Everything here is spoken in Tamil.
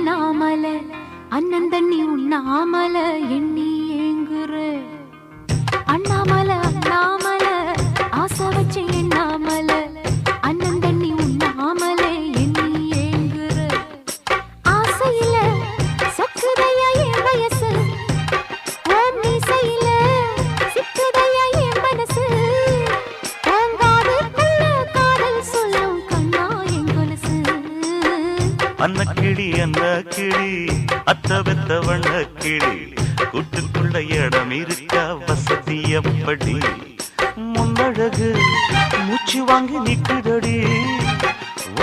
எண்ணாமல அண்ணன் தண்ணி உண்ணாமல எண்ணி ஏங்குற அண்ணாமல அண்ணாமல ஆசை வச்சு எண்ணாமல அண்ணன் தண்ணி உண்ணாமல எண்ணி ஏங்குற ஆசையில சொக்குதையா என் வயசு ஓம் மீசையில சிக்குதையா என் மனசு ஓங்காதுக்குள்ள காதல் சொல்லும் கண்ணா என் கொலுசு அன்ன கிளி அத்த வெத்த வண்ண கிளி கூட்டுக்குள்ள இடம் இருக்க வசதி எப்படி முன்னழகு மூச்சு வாங்கி நிக்குதடி